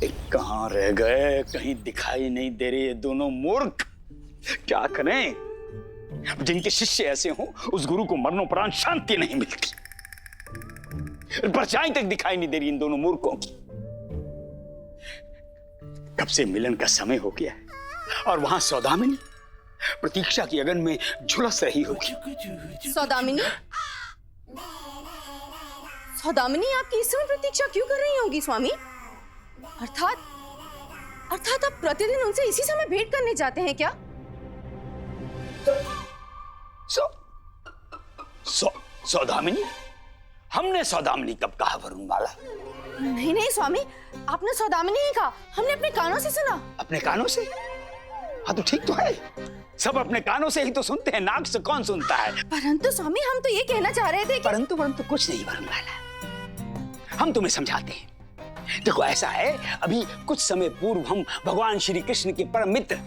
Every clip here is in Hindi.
कहाँ रह गए? कहीं दिखाई नहीं दे रहे ये दोनों मूर्ख। क्या करें? जिनके शिष्य ऐसे हों उस गुरु को मरणोपरांत शांति नहीं मिलती। परछाई तक दिखाई नहीं दे रही इन दोनों मूर्खों की। कब से मिलन का समय हो गया है और वहां सौदामिनी प्रतीक्षा की अगन में झुलस रही होगी। सौदामिनी, सौदामिनी आपकी इस समय प्रतीक्षा क्यों कर रही होगी स्वामी? अर्थात आप प्रतिदिन उनसे इसी समय भेंट करने जाते हैं क्या? सौदामिनी? हमने सौदामिनी कब कहा वरुणमाला? नहीं स्वामी, आपने सौदामिनी नहीं कहा, हमने अपने कानों से सुना। अपने कानों से? हाँ तो ठीक तो है, सब अपने कानों से ही तो सुनते हैं, नाक से कौन सुनता है? परंतु स्वामी हम तो ये कहना चाह रहे थे कि... परंतु कुछ नहीं वरुणमाला, हम तुम्हें समझाते हैं। देखो ऐसा है, अभी कुछ समय पूर्व हम भगवान श्री कृष्ण के परम मित्र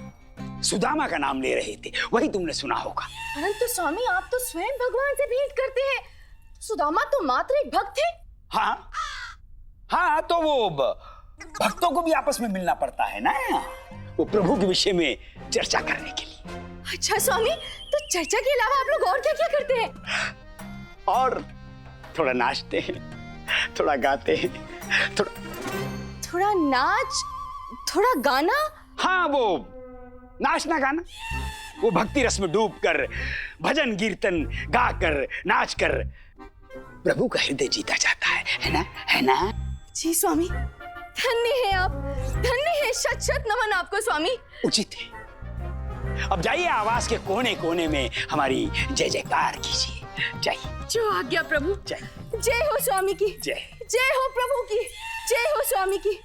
सुदामा का नाम ले रहे थे, वही तुमने सुना होगा। परंतु स्वामी आप तो स्वयं भगवान से भेंट करते हैं, सुदामा तो मात्र एक भक्त थे। हाँ तो वो भक्तों को भी आपस में मिलना पड़ता है ना, वो प्रभु के विषय में चर्चा करने के लिए। अच्छा स्वामी, तो चर्चा के अलावा आप लोग और क्या क्या करते हैं? और थोड़ा नाचते हैं, थोड़ा गाते हैं, थोड़ा नाच, थोड़ा गाना। हाँ वो नाचना गाना, वो भक्ति रस में डूबकर भजन कीर्तन गाकर नाचकर प्रभु का हृदय जीता जाता है ना? है ना? जी स्वामी, धन्य है आप, धन्य है, शत शत नमन आपको स्वामी। उचित है। अब जाइए आवास के कोने कोने में हमारी जय जयकार कीजिए। जाइए। जो आज्ञा प्रभु। जय। जय हो स्वामी की। जय। जय हो प्रभु की। जय हो स्वामी की।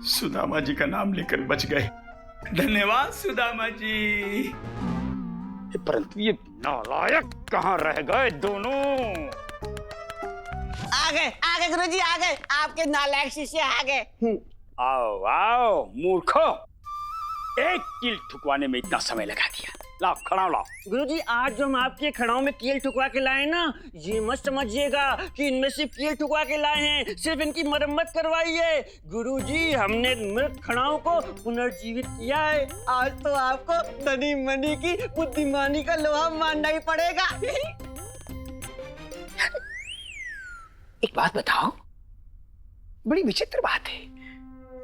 सुदामा जी का नाम लेकर बच गए। धन्यवाद सुदामा जी। परंतु ये नालायक कहाँ रह गए दोनों? आ गए गुरुजी, आ गए, आपके नालायक शिष्य आ गए। आओ आओ मूर्खो, एक कील ठुकवाने में इतना समय लगा दिया। लाओ खड़ाओ लाओ। गुरुजी आज जो हम आपके खड़ाओं में कील ठुकवा के लाए ना, ये मत समझिएगा कि इनमें सिर्फ कील ठुकवा के लाए हैं, सिर्फ इनकी मरम्मत करवाई है। गुरुजी हमने मृत खड़ाओं को पुनर्जीवित किया है। आज तो आपको धनी मनी की बुद्धिमानी का लोहा मानना ही पड़ेगा। एक बात बताओ, बड़ी विचित्र बात है,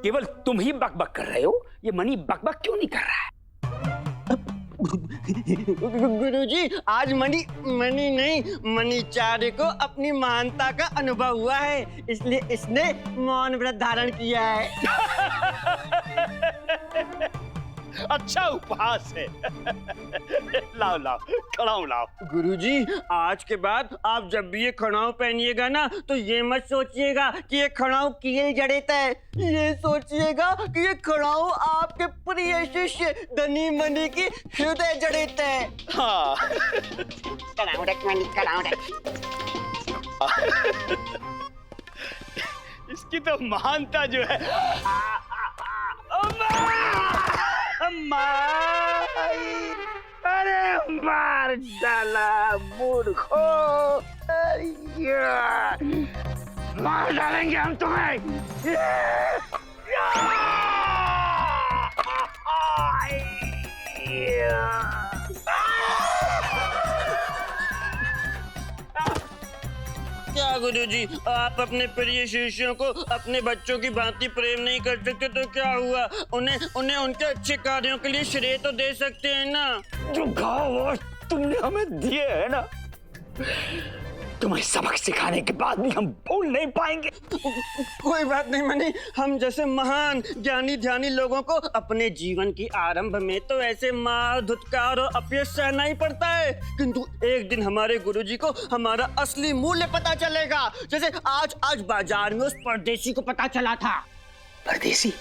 केवल तुम ही बकबक कर रहे हो, ये मनी बकबक क्यों नहीं कर रहा है? गुरुजी आज मनी नहीं, मनीचार्य को अपनी महानता का अनुभव हुआ है, इसलिए इसने मौन व्रत धारण किया है। अच्छा उपहास है। लाओ लाओ खड़ाऊ लाओ। गुरुजी आज के बाद आप जब भी ये खड़ाऊ पहनिएगा ना, तो ये मत सोचिएगा कि ये खड़ाऊ कील जड़ित है, ये सोचिएगा कि ये खड़ाऊ आपके प्रिय शिष्य धनी मनी की हृदय जड़ित है। हाँ। इसकी तो महानता जो है। अरे मार डाला मूर्खो, मार डालेंगे हम तुम्हें। क्या गुरुजी आप अपने प्रिय शिष्यों को अपने बच्चों की भांति प्रेम नहीं कर सकते तो क्या हुआ? उन्हें उनके अच्छे कार्यों के लिए श्रेय तो दे सकते हैं ना। जो घाव तुमने हमें दिए है ना, तुम्हें सबक सिखाने के बाद भी हम भूल नहीं पाएंगे। कोई बात नहीं मनी, हम जैसे महान ज्ञानी ध्यानी लोगों को अपने जीवन की आरंभ में तो ऐसे मार धुतकार और अपयश सहना ही पड़ता है, किंतु एक दिन हमारे गुरुजी को हमारा असली मूल्य पता चलेगा, जैसे आज बाजार में उस परदेसी को पता चला था। परदेसी?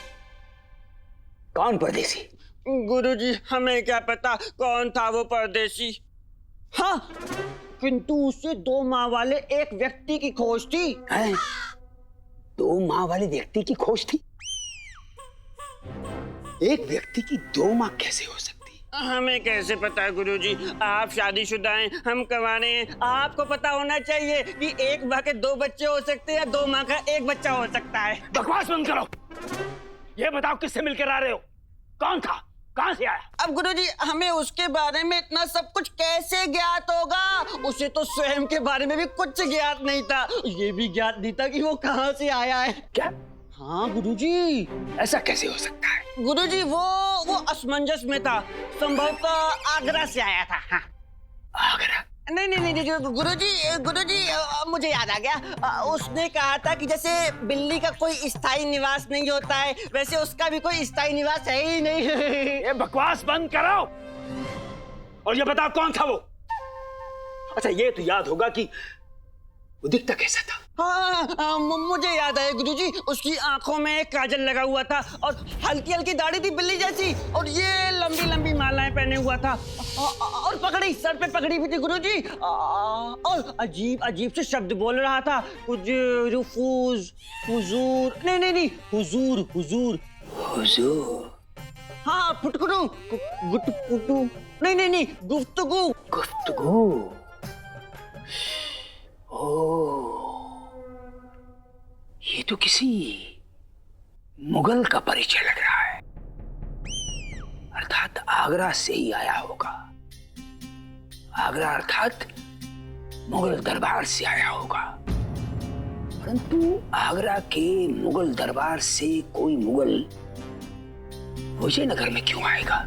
कौन परदेसी? गुरुजी हमें क्या पता कौन था वो परदेसी। हाँ, किंतु उसे 2 माँ वाले एक व्यक्ति की खोज थी। हैं? 2 माँ वाले व्यक्ति की खोज थी? एक व्यक्ति की 2 माँ कैसे हो सकती? हमें कैसे पता है गुरुजी? आप शादीशुदा हैं, हम कमाने हैं। आपको पता होना चाहिए कि एक माँ के 2 बच्चे हो सकते हैं या 2 माँ का 1 बच्चा हो सकता है। बकवास बंद करो। ये बताओ किससे मिलकर आ रहे हो? कौन था? कहां से आया? अब गुरुजी हमें उसके बारे में इतना सब कुछ कैसे ज्ञात होगा? उसे तो स्वयं के बारे में भी कुछ ज्ञात नहीं था। ये भी ज्ञात नहीं था कि वो कहाँ से आया है। क्या? हाँ गुरुजी। ऐसा कैसे हो सकता है? गुरुजी वो असमंजस में था। संभवतः आगरा से आया था। हाँ। आगरा? नहीं गुरुजी मुझे याद आ गया। उसने कहा था कि जैसे बिल्ली का कोई स्थायी निवास नहीं होता है, वैसे उसका भी कोई स्थायी निवास है ही नहीं। ये बकवास बंद करो और ये बताओ कौन था वो? अच्छा ये तो याद होगा कि वो दिखता कैसा था? हाँ, मुझे याद है गुरुजी। उसकी आंखों में काजल लगा हुआ था और हल्की हल्की दाढ़ी थी बिल्ली जैसी, और ये लंबी लंबी मालाएं पहने हुआ था, और पगड़ी, सर पे पगड़ी भी थी गुरुजी, और अजीब अजीब से शब्द बोल रहा था। कुछ रुफूज, हुजूर, नहीं हुजूर हुजूर हुजूर। हाँ, फुटकुटू, गुटकुटू, नहीं गुफ्तगू। गुफ्तगू। ओह, ये तो किसी मुगल का परिचय लग रहा है। अर्थात आगरा से ही आया होगा। आगरा अर्थात मुगल दरबार से आया होगा। परंतु आगरा के मुगल दरबार से कोई मुगल विजयनगर में क्यों आएगा?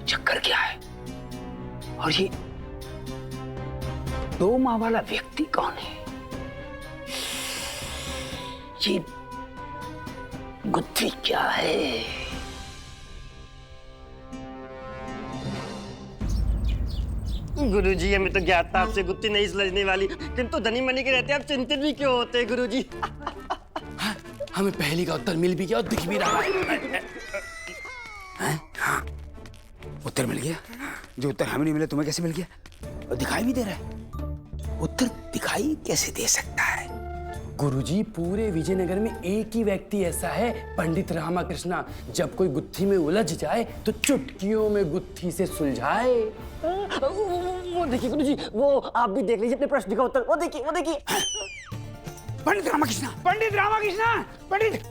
चक्कर क्या है? और ये 2 माँ वाला व्यक्ति कौन है? ये गुत्थी क्या है? गुरुजी हमें तो ज्ञात था आपसे गुत्थी नहीं सुलझने वाली, किंतु धनी मनी के रहते आप चिंतित भी क्यों होते गुरुजी? हमें पहली का उत्तर मिल भी गया और दिख भी रहा है। हाँ, उत्तर मिल गया। जो उत्तर हमें नहीं मिला तुम्हें कैसे मिल गया? और दिखाई भी दे रहा है। उत्तर दिखाई कैसे दे सकता है? गुरुजी पूरे विजयनगर में एक ही व्यक्ति ऐसा है, पंडित रामाकृष्णा। जब कोई गुत्थी में उलझ जाए तो चुटकियों में गुत्थी से सुलझाए। वो देखिए गुरुजी, वो आप भी देख लीजिए अपने प्रश्न का उत्तर। वो देखिए पंडित रामाकृष्णा, पंडित रामाकृष्णा, पंडित।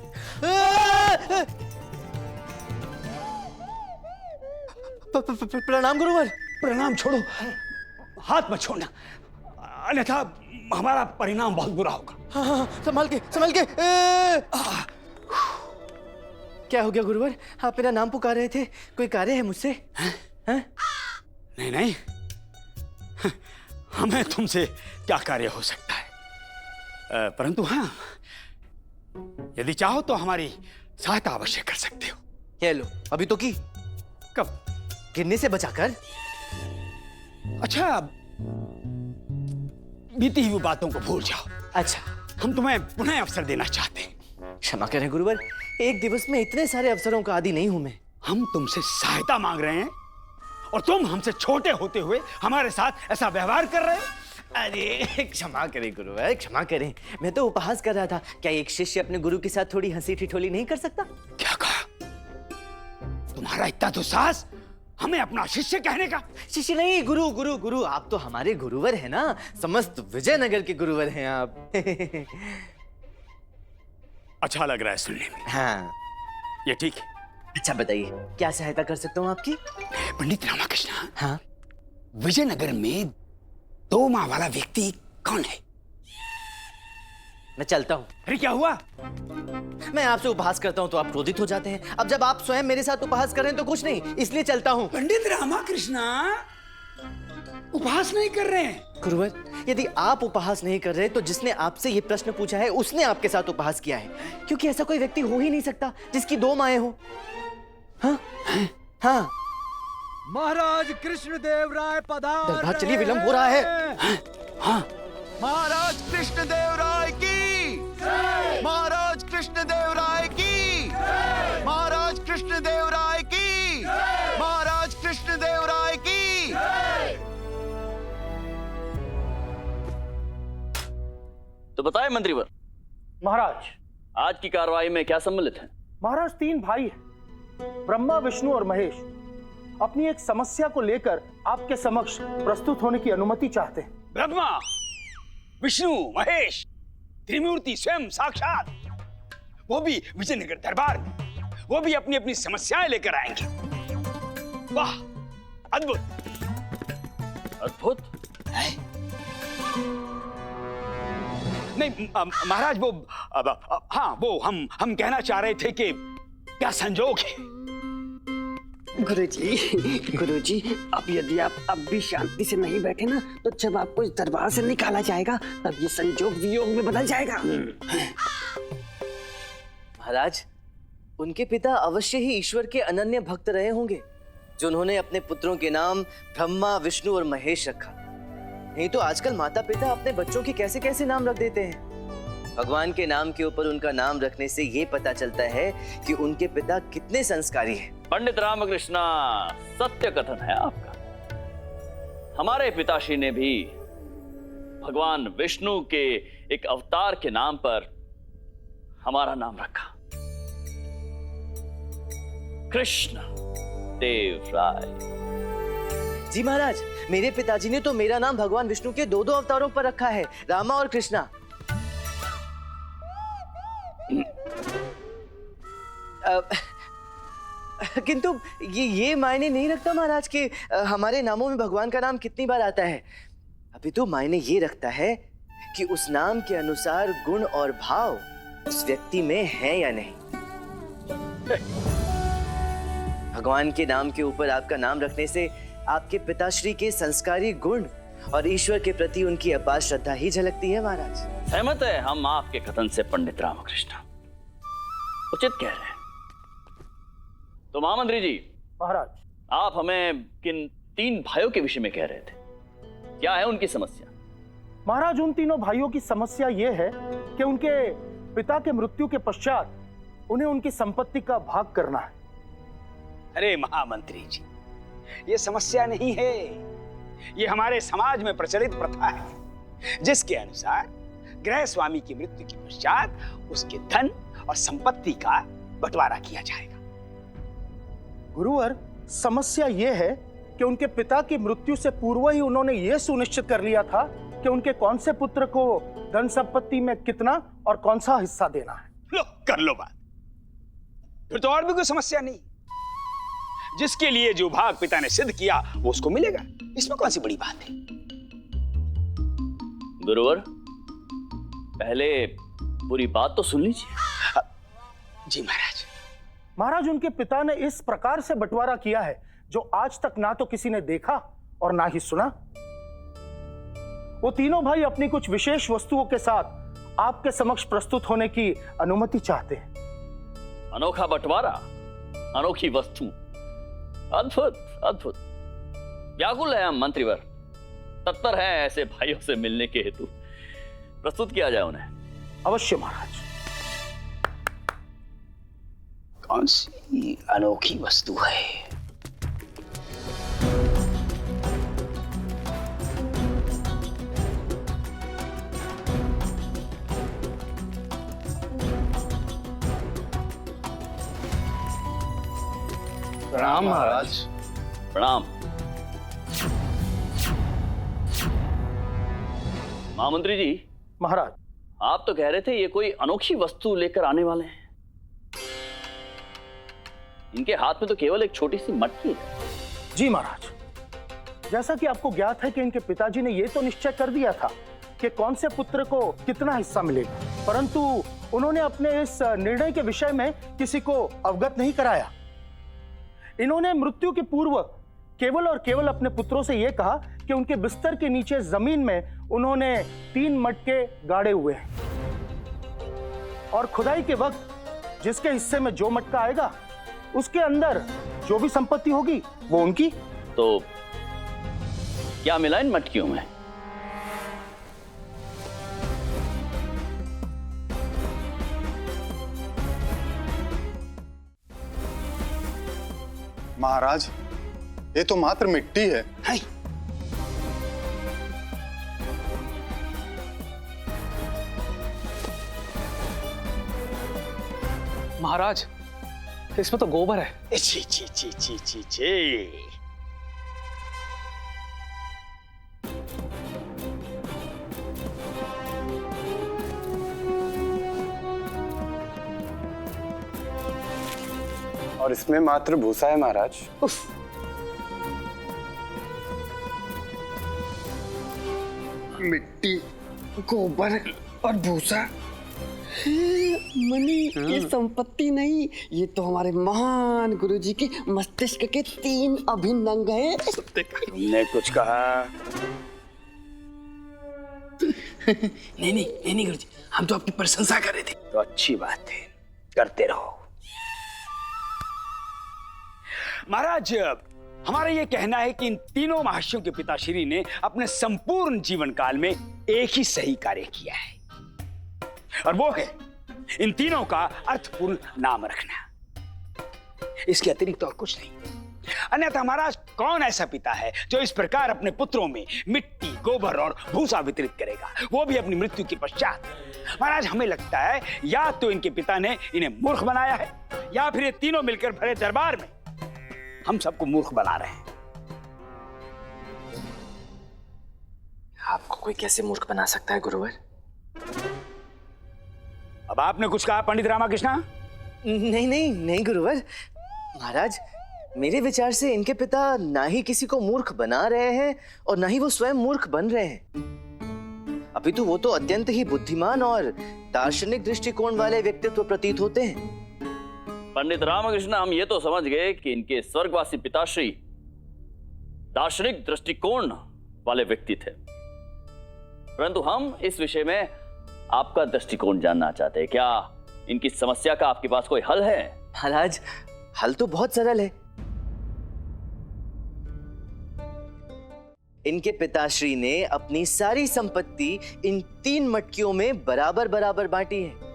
प्रणाम गुरुवर। प्रणाम छोड़ो, हाथ मत छोड़ना, अन्यथा हमारा परिणाम बहुत बुरा होगा। हाँ, संभाल के क्या हो गया गुरुवर? आप मेरा नाम पुकार रहे थे, कोई कार्य है मुझसे? नहीं, हमें तुमसे क्या कार्य हो सकता है? परंतु हाँ, यदि चाहो तो हमारी सहायता अवश्य कर सकते हो। ये लो, अभी तो की। कब? गिरने से बचाकर। अच्छा, बीती हुई बातों को भूल जाओ। अच्छा, हम तुम्हें पुनः अवसर देना चाहते हैं। क्षमा करें गुरुवर, एक दिवस में इतने सारे अवसरों का आदी नहीं हूं मैं। हम तुमसे सहायता मांग रहे हैं और तुम हमसे छोटे होते हुए हमारे साथ ऐसा व्यवहार कर रहे हो। अरे क्षमा करें गुरुवर, क्षमा करें। मैं तो उपहास कर रहा था। क्या एक शिष्य अपने गुरु के साथ थोड़ी हंसी ठिठोली नहीं कर सकता? क्या कहा? तुम्हारा इतना तो साहस हमें अपना शिष्य कहने का? शिष्य नहीं, गुरु। आप तो हमारे गुरुवर हैं ना, समस्त विजयनगर के गुरुवर हैं आप। अच्छा लग रहा है सुनने में। हाँ, ये ठीक है। अच्छा बताइए, क्या सहायता कर सकता हूँ आपकी? पंडित रामाकृष्णा, हाँ, विजयनगर में 2 माँ वाला व्यक्ति कौन है? मैं चलता हूँ। अरे क्या हुआ? मैं आपसे उपहास करता हूँ तो आप क्रोधित हो जाते हैं। अब जब आप स्वयं मेरे साथ उपहास कर रहे हैं तो कुछ नहीं, इसलिए चलता हूँ। पंडित रामाकृष्णा, उपहास नहीं कर रहे हैं। गुरुवर, यदि आप उपहास नहीं कर रहे तो जिसने आपसे ये प्रश्न पूछा है उसने आपके साथ उपहास किया है, क्योंकि ऐसा कोई व्यक्ति हो ही नहीं सकता जिसकी 2 माएं हो। हाँ, महाराज कृष्णदेव राय पधार। दरबार चलिए, विलंब हो रहा है। हाँ, महाराज कृष्णदेव राय की, महाराज कृष्णदेव राय की, महाराज कृष्णदेव राय की, महाराज कृष्णदेव राय की। तो बताएं मंत्रीवर, महाराज, आज की कार्रवाई में क्या सम्मिलित है? महाराज 3 भाई हैं, ब्रह्मा, विष्णु और महेश। अपनी एक समस्या को लेकर आपके समक्ष प्रस्तुत होने की अनुमति चाहते हैं। ब्रह्मा, विष्णु, महेश, त्रिमूर्ति स्वयं साक्षात, वो भी विजयनगर दरबार में, वो भी अपनी अपनी समस्याएं लेकर आएंगे। वाह, अद्भुत। अद्भुत? नहीं महाराज, वो हाँ, वो हम कहना चाह रहे थे कि क्या संजोग है। गुरुजी, अब यदि आप अब भी शांति से नहीं बैठे ना, तो जब आपको इस दरबार से निकाला जाएगा तब ये संजोग वियोग में बदल जाएगा। महाराज, उनके पिता अवश्य ही ईश्वर के अनन्य भक्त रहे होंगे, जो उन्होंने अपने पुत्रों के नाम ब्रह्मा, विष्णु और महेश रखा। नहीं तो आजकल माता पिता अपने बच्चों के कैसे कैसे नाम रख देते हैं। भगवान के नाम के ऊपर उनका नाम रखने से ये पता चलता है कि उनके पिता कितने संस्कारी हैं। पंडित रामकृष्णा, सत्य कथन है आपका। हमारे पिताश्री ने भी भगवान विष्णु के एक अवतार के नाम पर हमारा नाम रखा, कृष्ण देव राय। जी महाराज, मेरे पिताजी ने तो मेरा नाम भगवान विष्णु के दो अवतारों पर रखा है, रामा और कृष्णा। किंतु ये मायने नहीं रखता महाराज कि हमारे नामों में भगवान का नाम कितनी बार आता है। अभी तो मायने ये रखता है कि उस नाम के अनुसार गुण और भाव उस व्यक्ति में है या नहीं। भगवान के नाम के ऊपर आपका नाम रखने से आपके पिताश्री के संस्कारी गुण और ईश्वर के प्रति उनकी अपार श्रद्धा ही झलकती है महाराज। सहमत है हम आपके कथन से पंडित रामकृष्ण, उचित कह रहे हैं। तो महामंत्री जी, महाराज, आप हमें किन 3 भाइयों के विषय में कह रहे थे? क्या है उनकी समस्या? महाराज, उन तीनों भाइयों की समस्या ये है कि उनके पिता के मृत्यु के पश्चात उन्हें उनकी संपत्ति का भाग करना है। अरे महामंत्री जी, ये समस्या नहीं है, ये हमारे समाज में प्रचलित प्रथा है, जिसके अनुसार गृह स्वामी की मृत्यु के पश्चात उसके धन और संपत्ति का बंटवारा किया जाएगा। गुरुवर, समस्या ये है कि उनके पिता की मृत्यु से पूर्व ही उन्होंने ये सुनिश्चित कर लिया था कि उनके कौन से पुत्र को धन संपत्ति में कितना और कौन सा हिस्सा देना है। लो, कर लो बात। फिर तो और भी कोई समस्या नहीं। जिसके लिए जो भाग पिता ने सिद्ध किया वो उसको मिलेगा, इसमें कौन सी बड़ी बात है। गुरुवर, पहले पूरी बात तो सुन लीजिए। जी महाराज। महाराज, उनके पिता ने इस प्रकार से बंटवारा किया है जो आज तक ना तो किसी ने देखा और ना ही सुना। वो तीनों भाई अपनी कुछ विशेष वस्तुओं के साथ आपके समक्ष प्रस्तुत होने की अनुमति चाहते हैं। अनोखा बंटवारा, अनोखी वस्तु, अद्भुत अद्भुत। व्याकुल है हम मंत्रीवर, तत्पर हैं ऐसे भाइयों से मिलने के हेतु। प्रस्तुत किया जाए उन्हें। अवश्य महाराज। कौन सी अनोखी वस्तु है? प्रणाम महाराज। प्रणाम। महामंत्री जी, महाराज, आप तो कह रहे थे ये कोई अनोखी वस्तु लेकर आने वाले हैं। इनके हाथ में तो केवल एक छोटी सी मटकी है। जी महाराज, जैसा कि आपको ज्ञात है कि इनके पिताजी ने यह तो निश्चय कर दिया था कि कौन से पुत्र को कितना हिस्सा मिलेगा, परंतु उन्होंने अपने इस निर्णय के विषय में किसी को अवगत नहीं कराया। इन्होंने मृत्यु के पूर्व केवल और केवल अपने पुत्रों से यह कहा कि उनके बिस्तर के नीचे जमीन में उन्होंने 3 मटके गाड़े हुए हैं और खुदाई के वक्त जिसके हिस्से में जो मटका आएगा उसके अंदर जो भी संपत्ति होगी वो उनकी। तो क्या मिला इन मटकियों में? महाराज, ये तो मात्र मिट्टी है। हाय। महाराज, इसमें तो गोबर है। छी छी छी छी छी छी। और इसमें मात्र भूसा है महाराज। मिट्टी, गोबर और भूसा। मनी, ये संपत्ति नहीं, ये तो हमारे महान गुरुजी के मस्तिष्क के 3 अभिन्न अंग हैं। तुमने कुछ कहा? नहीं गुरुजी, हम तो आपकी प्रशंसा कर रहे थे। तो अच्छी बात है, करते रहो। महाराज, हमारा ये कहना है कि इन तीनों महर्षियों के पिताश्री ने अपने संपूर्ण जीवन काल में एक ही सही कार्य किया है, और वो है इन तीनों का अर्थपूर्ण नाम रखना। इसके अतिरिक्त और कुछ नहीं। अन्यथा महाराज, कौन ऐसा पिता है जो इस प्रकार अपने पुत्रों में मिट्टी, गोबर और भूसा वितरित करेगा, वो भी अपनी मृत्यु के पश्चात? महाराज, हमें लगता है या तो इनके पिता ने इन्हें मूर्ख बनाया है, या फिर ये तीनों मिलकर भरे दरबार में हम सबको मूर्ख बना रहे हैं। आपको कोई कैसे मूर्ख बना सकता है गुरुवर? अब आपने कुछ कहा पंडित रामाकृष्णा? नहीं गुरुवर। महाराज, मेरे विचार से इनके पिता ना ही किसी को मूर्ख बना रहे हैं और ना ही वो स्वयं मूर्ख बन रहे हैं। अपितु वो तो अत्यंत ही बुद्धिमान और दार्शनिक दृष्टिकोण वाले व्यक्तित्व प्रतीत होते हैं। पंडित रामकृष्ण, हम ये तो समझ गए कि इनके स्वर्गवासी पिताश्री दार्शनिक दृष्टिकोण वाले व्यक्ति थे, परंतु हम इस विषय में आपका दृष्टिकोण जानना चाहते हैं। क्या इनकी समस्या का आपके पास कोई हल है? महाराज, हल तो बहुत सरल है। इनके पिताश्री ने अपनी सारी संपत्ति इन 3 मटकियों में बराबर बराबर बांटी है।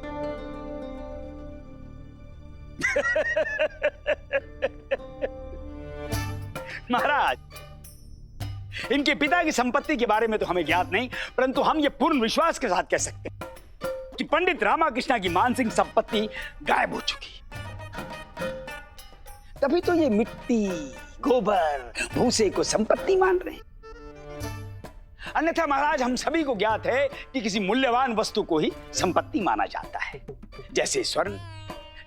महाराज, इनके पिता की संपत्ति के बारे में तो हमें ज्ञात नहीं, परंतु हम ये पूर्ण विश्वास के साथ कह सकते हैं कि पंडित रामाकृष्णा की मानसिक संपत्ति गायब हो चुकी। तभी तो ये मिट्टी, गोबर, भूसे को संपत्ति मान रहे हैं। अन्यथा महाराज, हम सभी को ज्ञात है कि किसी मूल्यवान वस्तु को ही संपत्ति माना जाता है, जैसे स्वर्ण,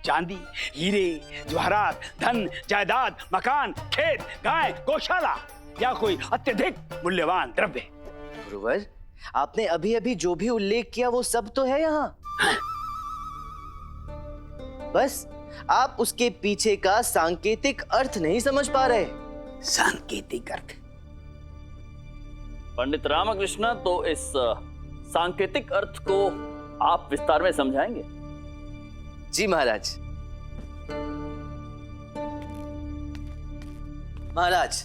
चांदी, हीरे, जवाहरात, धन, जायदाद, मकान, खेत, गाय, गौशाला या कोई अत्यधिक मूल्यवान द्रव्य। गुरुवर, आपने अभी अभी जो भी उल्लेख किया वो सब तो है यहाँ। बस आप उसके पीछे का सांकेतिक अर्थ नहीं समझ पा रहे। सांकेतिक अर्थ? पंडित रामकृष्ण, तो इस सांकेतिक अर्थ को आप विस्तार में समझाएंगे? जी महाराज। महाराज,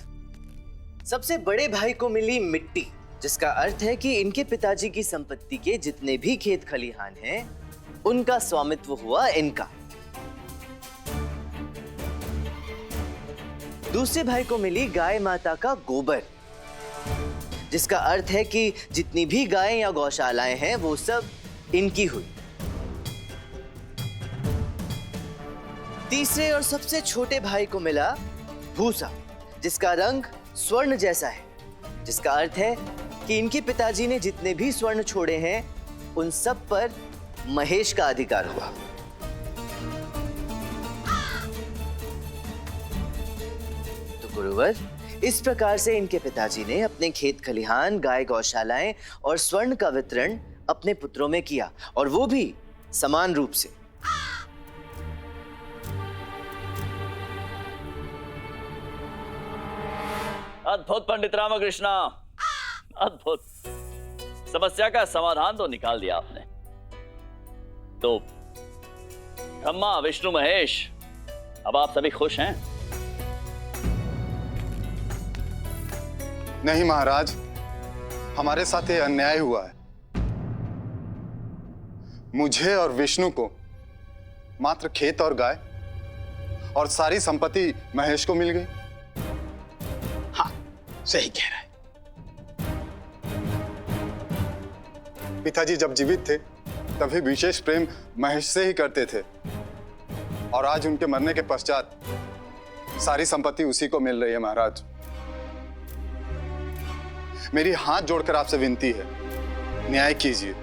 सबसे बड़े भाई को मिली मिट्टी, जिसका अर्थ है कि इनके पिताजी की संपत्ति के जितने भी खेत खलिहान हैं, उनका स्वामित्व हुआ इनका। दूसरे भाई को मिली गाय माता का गोबर, जिसका अर्थ है कि जितनी भी गायें या गौशालाएं हैं वो सब इनकी हुई। तीसरे और सबसे छोटे भाई को मिला भूसा, जिसका रंग स्वर्ण जैसा है, जिसका अर्थ है कि इनके पिताजी ने जितने भी स्वर्ण छोड़े हैं उन सब पर महेश का अधिकार हुआ। तो गुरुवर, इस प्रकार से इनके पिताजी ने अपने खेत खलिहान, गाय गौशालाएं और स्वर्ण का वितरण अपने पुत्रों में किया, और वो भी समान रूप से। अद्भुत पंडित रामकृष्ण, अद्भुत। समस्या का समाधान तो निकाल दिया आपने। तो ब्रह्मा, विष्णु, महेश, अब आप सभी खुश हैं? नहीं महाराज, हमारे साथ ये अन्याय हुआ है। मुझे और विष्णु को मात्र खेत और गाय और सारी संपत्ति महेश को मिल गई। हाँ, सही कह रहा है। पिताजी जब जीवित थे तभी विशेष प्रेम महेश से ही करते थे, और आज उनके मरने के पश्चात सारी संपत्ति उसी को मिल रही है। महाराज, मेरी हाथ जोड़कर आपसे विनती है, न्याय कीजिए।